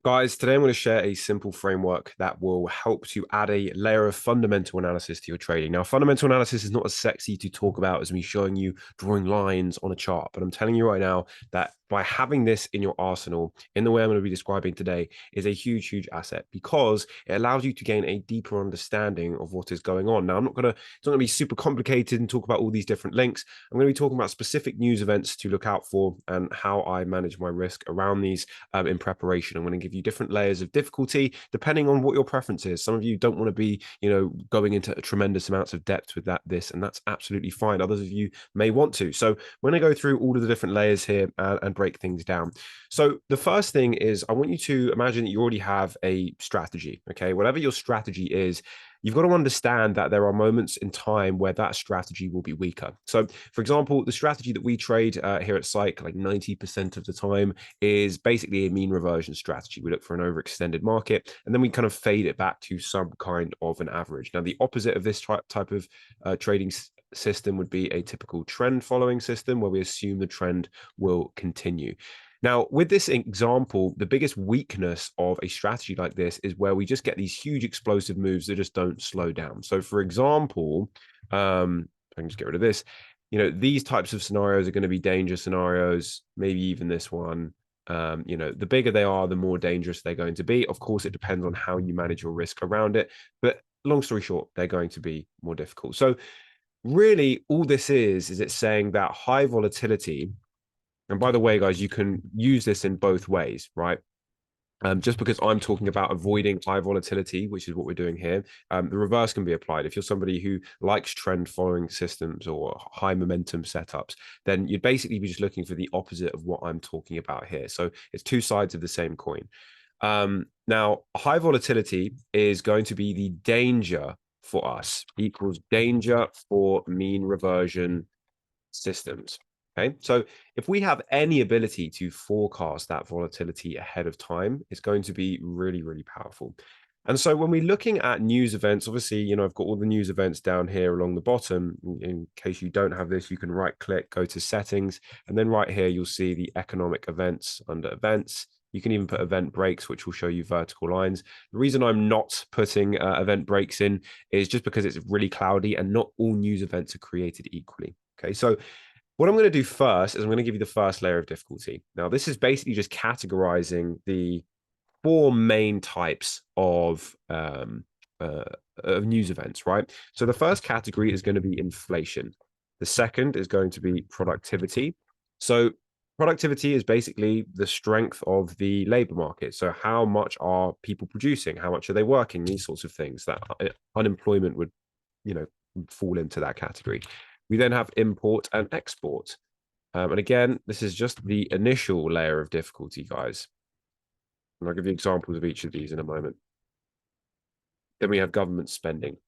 Guys, today I'm going to share a simple framework that will help to add a layer of fundamental analysis to your trading. Now, fundamental analysis is not as sexy to talk about as me showing you drawing lines on a chart, but I'm telling you right now that by having this in your arsenal, in the way I'm going to be describing today, is a huge, huge asset because it allows you to gain a deeper understanding of what is going on. Now, it's not going to be super complicated and talk about all these different links. I'm going to be talking about specific news events to look out for and how I manage my risk around these in preparation. I'm going to give you different layers of difficulty depending on what your preference is. Some of you don't want to be, going into tremendous amounts of depth with this, and that's absolutely fine. Others of you may want to. So we're going to go through all of the different layers here and break things down. So the first thing is I want you to imagine that you already have a strategy. Okay, whatever your strategy is, you've got to understand that there are moments in time where that strategy will be weaker. So, for example, the strategy that we trade here at Psych, like 90% of the time, is basically a mean reversion strategy. We look for an overextended market, and then we kind of fade it back to some kind of an average. Now, the opposite of this type of trading system would be a typical trend following system where we assume the trend will continue. Now, with this example, the biggest weakness of a strategy like this is where we just get these huge explosive moves that just don't slow down. So, for example, I can just get rid of this. These types of scenarios are going to be danger scenarios, maybe even this one. The bigger they are, the more dangerous they're going to be. Of course, it depends on how you manage your risk around it. But long story short, they're going to be more difficult. So really, all this is it's saying that high volatility. And by the way, guys, you can use this in both ways, right? Just because I'm talking about avoiding high volatility, which is what we're doing here, the reverse can be applied. If you're somebody who likes trend following systems or high momentum setups, then you'd basically be just looking for the opposite of what I'm talking about here. So it's two sides of the same coin. Now, high volatility is going to be the danger for us, equals danger for mean reversion systems. Okay, so if we have any ability to forecast that volatility ahead of time, it's going to be really, really powerful. And so when we're looking at news events, obviously, I've got all the news events down here along the bottom. In case you don't have this, you can right click, go to settings, and then right here, you'll see the economic events under events. You can even put event breaks, which will show you vertical lines. The reason I'm not putting event breaks in is just because it's really cloudy and not all news events are created equally. Okay, so what I'm going to do first is I'm going to give you the first layer of difficulty. Now, this is basically just categorizing the four main types of news events, right? So the first category is going to be inflation. The second is going to be productivity. So productivity is basically the strength of the labor market. So how much are people producing? How much are they working? These sorts of things that unemployment would, fall into that category. We then have import and export. And again, this is just the initial layer of difficulty, guys. And I'll give you examples of each of these in a moment. Then we have government spending.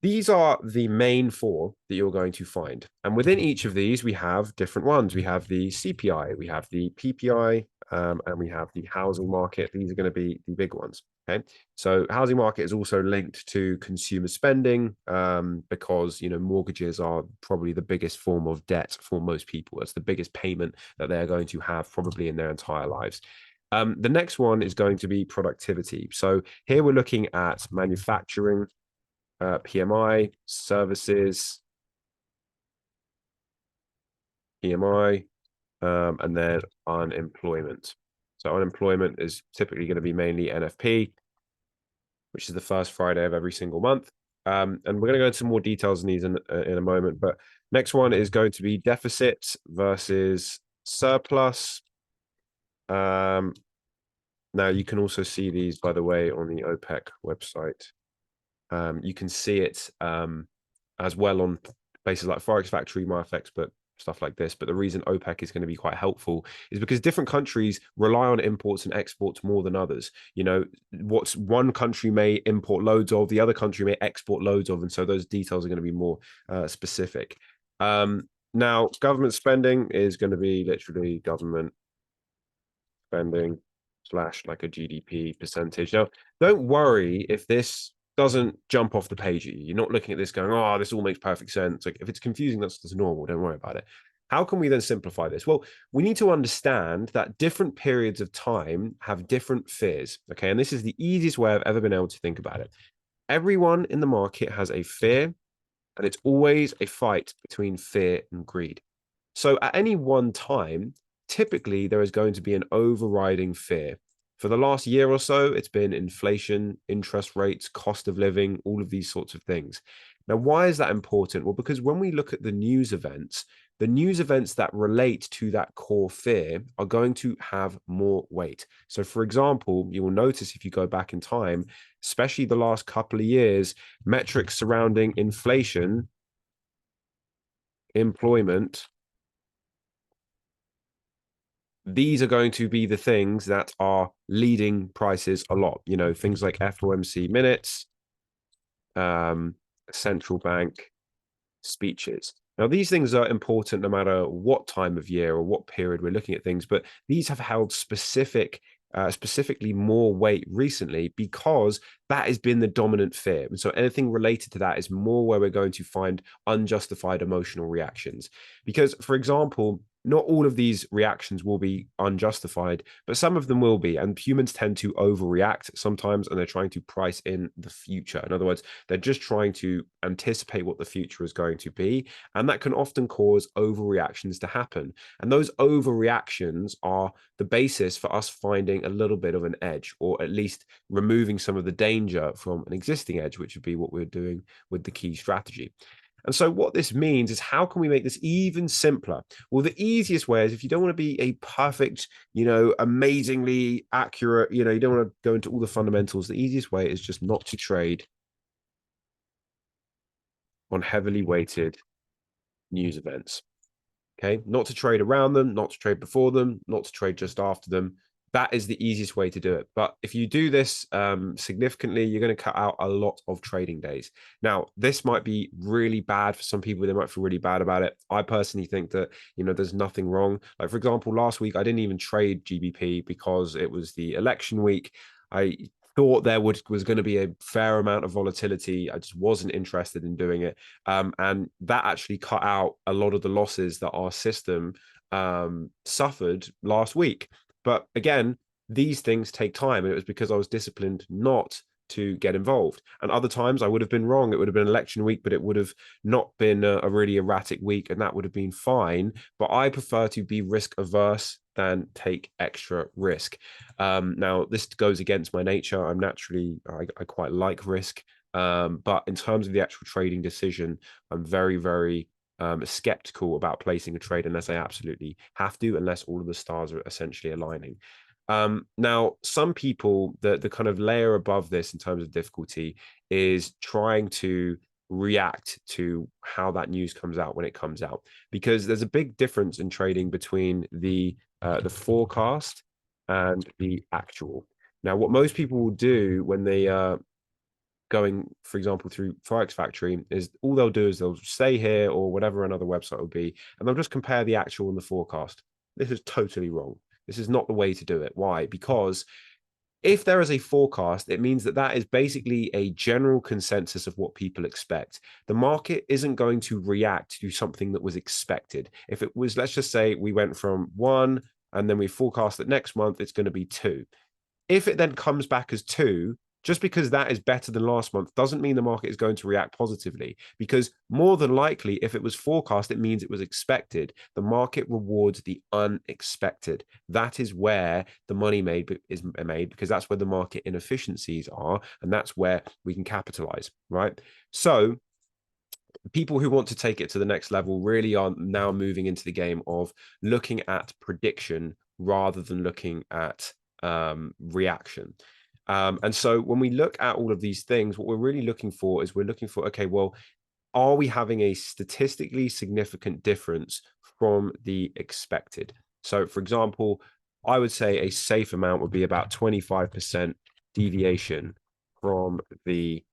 These are the main four that you're going to find. And within each of these, we have different ones. We have the CPI, we have the PPI, and we have the housing market. These are going to be the big ones. Okay, so housing market is also linked to consumer spending because mortgages are probably the biggest form of debt for most people. It's the biggest payment that they're going to have probably in their entire lives. The next one is going to be productivity. So here we're looking at manufacturing, PMI, services, PMI, and then unemployment. So unemployment is typically going to be mainly NFP, which is the first Friday of every single month. And we're going to go into more details in these in a moment. But next one is going to be deficit versus surplus. Now, you can also see these, by the way, on the OPEC website. You can see it as well on places like Forex Factory, MyFXbook, stuff like this. But the reason OPEC is going to be quite helpful is because different countries rely on imports and exports more than others. What's one country may import loads of, the other country may export loads of. And so those details are going to be more specific. Now, government spending is going to be literally government spending / like a GDP percentage. Now, don't worry if this doesn't jump off the page. You're not looking at this going, oh, this all makes perfect sense. Like if it's confusing, that's normal. Don't worry about it. How can we then simplify this? Well, we need to understand that different periods of time have different fears. Okay. And this is the easiest way I've ever been able to think about it. Everyone in the market has a fear, and it's always a fight between fear and greed. So at any one time, typically there is going to be an overriding fear. For the last year or so, it's been inflation, interest rates, cost of living, all of these sorts of things. Now, why is that important? Well, because when we look at the news events that relate to that core fear are going to have more weight. So, for example, you will notice if you go back in time, especially the last couple of years, metrics surrounding inflation, employment, these are going to be the things that are leading prices a lot. You know, things like FOMC minutes, um, central bank speeches. Now, these things are important no matter what time of year or what period we're looking at things, but these have held specifically more weight recently because that has been the dominant fear. And so anything related to that is more where we're going to find unjustified emotional reactions. Because, for example, not all of these reactions will be unjustified, but some of them will be. And humans tend to overreact sometimes, and they're trying to price in the future. In other words, they're just trying to anticipate what the future is going to be. And that can often cause overreactions to happen. And those overreactions are the basis for us finding a little bit of an edge, or at least removing some of the danger from an existing edge, which would be what we're doing with the key strategy. And so what this means is, how can we make this even simpler? Well, the easiest way is, if you don't want to be a perfect, amazingly accurate, you don't want to go into all the fundamentals, the easiest way is just not to trade on heavily weighted news events. Okay, not to trade around them, not to trade before them, not to trade just after them. That is the easiest way to do it. But if you do this significantly, you're going to cut out a lot of trading days. Now, this might be really bad for some people. They might feel really bad about it. I personally think that, there's nothing wrong. Like, for example, last week, I didn't even trade GBP because it was the election week. I thought there was going to be a fair amount of volatility. I just wasn't interested in doing it. And that actually cut out a lot of the losses that our system suffered last week. But again, these things take time. And it was because I was disciplined not to get involved. And other times I would have been wrong. It would have been election week, but it would have not been a really erratic week, and that would have been fine. But I prefer to be risk averse than take extra risk. Now, this goes against my nature. I'm naturally, I quite like risk. But in terms of the actual trading decision, I'm very, very skeptical about placing a trade unless I absolutely have to, unless all of the stars are essentially aligning. Now, some people, the kind of layer above this in terms of difficulty is trying to react to how that news comes out when it comes out, because there's a big difference in trading between the forecast and the actual. Now, what most people will do when they going, for example, through Forex Factory, is all they'll do is they'll stay here or whatever another website will be, and they'll just compare the actual and the forecast. This is totally wrong. This is not the way to do it. Why? Because if there is a forecast, it means that that is basically a general consensus of what people expect. The market isn't going to react to something that was expected. If it was, let's just say we went from 1 and then we forecast that next month it's going to be 2. If it then comes back as 2, just because that is better than last month doesn't mean the market is going to react positively, because more than likely, if it was forecast, it means it was expected. The market rewards the unexpected. That is where the money is made, because that's where the market inefficiencies are, and that's where we can capitalize, right? So people who want to take it to the next level really are now moving into the game of looking at prediction rather than looking at reaction. And so when we look at all of these things, what we're really looking for is, okay, well, are we having a statistically significant difference from the expected? So, for example, I would say a safe amount would be about 25% deviation from the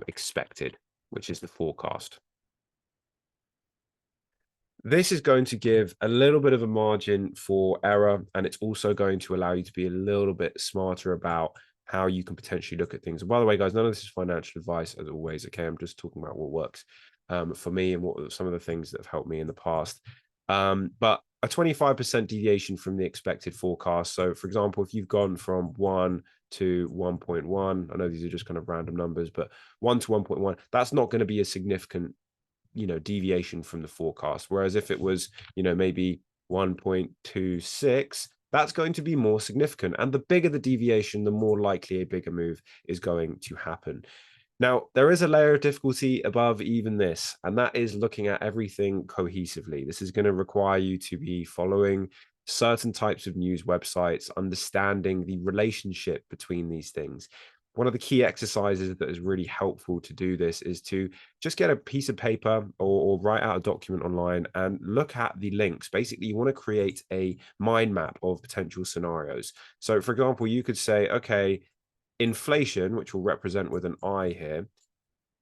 expected, which is the forecast. This is going to give a little bit of a margin for error, and it's also going to allow you to be a little bit smarter about how you can potentially look at things. And by the way, guys, none of this is financial advice, as always. Okay, I'm just talking about what works for me and what some of the things that have helped me in the past. But a 25% deviation from the expected forecast. So, for example, if you've gone from 1 to 1.1, I know these are just kind of random numbers, but 1 to 1.1, that's not going to be a significant, deviation from the forecast. Whereas if it was, maybe 1.26, that's going to be more significant. And the bigger the deviation, the more likely a bigger move is going to happen. Now, there is a layer of difficulty above even this, and that is looking at everything cohesively. This is going to require you to be following certain types of news websites, understanding the relationship between these things. One of the key exercises that is really helpful to do this is to just get a piece of paper or write out a document online and look at the links. Basically, you want to create a mind map of potential scenarios. So, for example, you could say, okay, inflation, which will represent with an I here,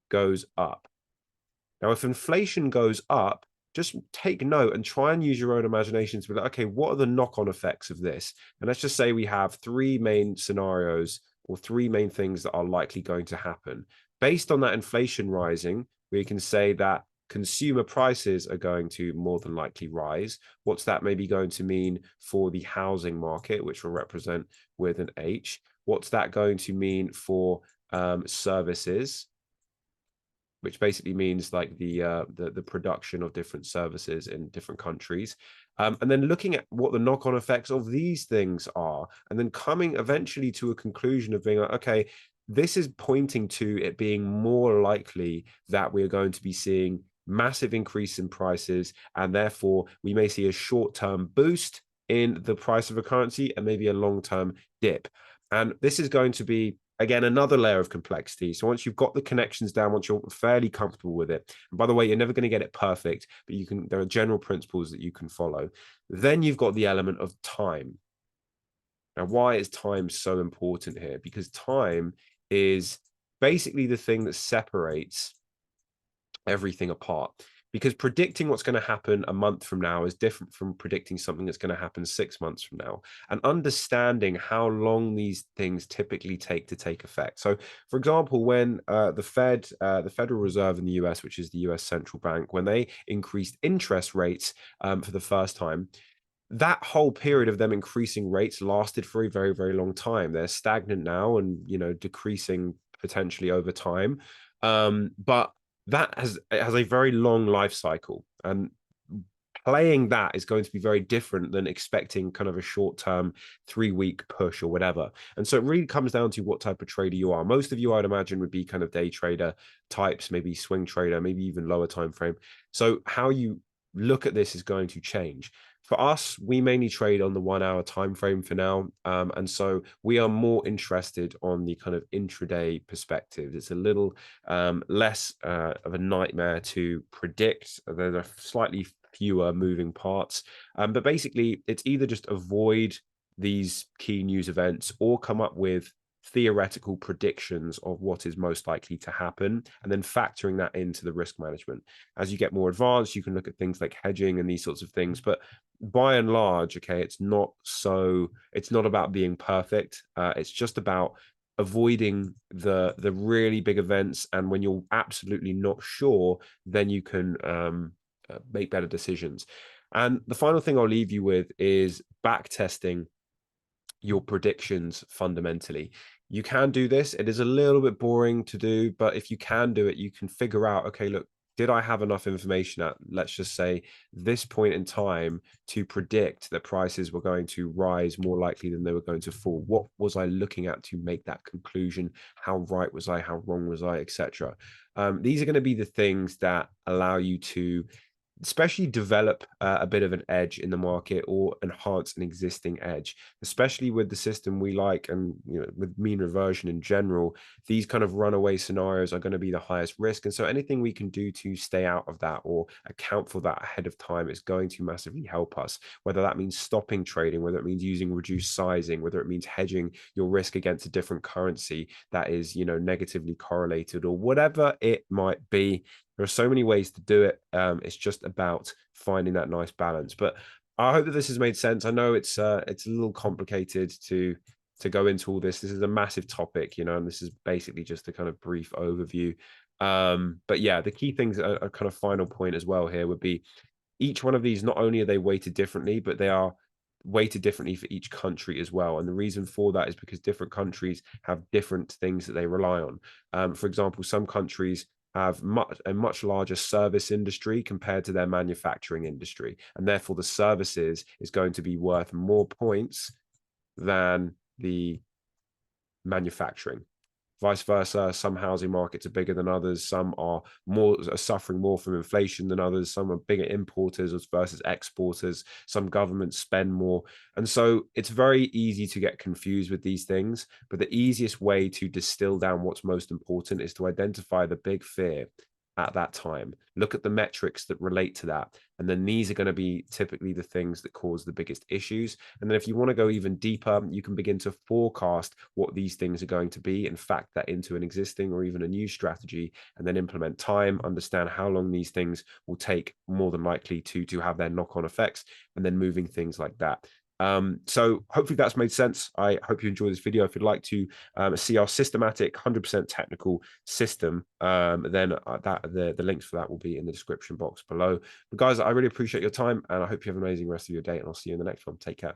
goes up. Now, if inflation goes up, just take note and try and use your own imagination to be like, okay, what are the knock-on effects of this? And let's just say we have three main scenarios or three main things that are likely going to happen. Based on that inflation rising, we can say that consumer prices are going to more than likely rise. What's that maybe going to mean for the housing market, which will represent with an H? What's that going to mean for services, which basically means like the production of different services in different countries, and then looking at what the knock-on effects of these things are, and then coming eventually to a conclusion of being like, okay, this is pointing to it being more likely that we're going to be seeing massive increase in prices, and therefore we may see a short-term boost in the price of a currency and maybe a long-term dip. And this is going to be, again, another layer of complexity. So once you've got the connections down, once you're fairly comfortable with it, and by the way, you're never going to get it perfect, but there are general principles that you can follow. Then you've got the element of time. Now, why is time so important here? Because time is basically the thing that separates everything apart, because predicting what's going to happen a month from now is different from predicting something that's going to happen 6 months from now, and understanding how long these things typically take to take effect. So, for example, when the Federal Reserve in the US, which is the US central bank, when they increased interest rates for the first time, that whole period of them increasing rates lasted for a very, very long time. They're stagnant now and, decreasing potentially over time. But it has a very long life cycle, and playing that is going to be very different than expecting kind of a short-term 3-week push or whatever. And so it really comes down to what type of trader you are. Most of you, I'd imagine, would be kind of day trader types, maybe swing trader, maybe even lower time frame. So how you look at this is going to change. For us, we mainly trade on the 1 hour time frame for now, and so we are more interested on the kind of intraday perspective. It's a little less of a nightmare to predict. There are slightly fewer moving parts, but basically it's either just avoid these key news events or come up with theoretical predictions of what is most likely to happen, and then factoring that into the risk management. As you get more advanced, you can look at things like hedging and these sorts of things, but by and large, okay, it's not about being perfect. It's just about avoiding the really big events, and when you're absolutely not sure, then you can make better decisions. And the final thing I'll leave you with is back testing your predictions fundamentally. You can do this. It is a little bit boring to do, but if you can do it, you can figure out, okay, look, did I have enough information at, let's just say, this point in time to predict that prices were going to rise more likely than they were going to fall? What was I looking at to make that conclusion? How right was I? How wrong was I, etc.? These are going to be the things that allow you to especially develop a bit of an edge in the market or enhance an existing edge, especially with the system we like, and with mean reversion in general. These kind of runaway scenarios are going to be the highest risk, and so anything we can do to stay out of that or account for that ahead of time is going to massively help us, whether that means stopping trading, whether it means using reduced sizing, whether it means hedging your risk against a different currency that is negatively correlated, or whatever it might be. There are so many ways to do it. It's just about finding that nice balance. But I hope that this has made sense. I know it's a little complicated to go into all this. This is a massive topic, and this is basically just a kind of brief overview. But yeah, the key things, a kind of final point as well here would be, each one of these, not only are they weighted differently, but they are weighted differently for each country as well. And the reason for that is because different countries have different things that they rely on. For example, some countries have a much larger service industry compared to their manufacturing industry, and therefore the services is going to be worth more points than the manufacturing. Vice versa, some housing markets are bigger than others. Some are suffering more from inflation than others. Some are bigger importers versus exporters. Some governments spend more. And so it's very easy to get confused with these things. But the easiest way to distill down what's most important is to identify the big fear at that time. Look at the metrics that relate to that. And then these are going to be typically the things that cause the biggest issues. And then if you want to go even deeper, you can begin to forecast what these things are going to be and fact that into an existing or even a new strategy, and then implement time, understand how long these things will take more than likely to have their knock-on effects, and then moving things like that. So hopefully that's made sense. I hope you enjoyed this video. If you'd like to see our systematic 100% technical system, then the links for that will be in the description box below. But guys, I really appreciate your time, and I hope you have an amazing rest of your day, and I'll see you in the next one. Take care.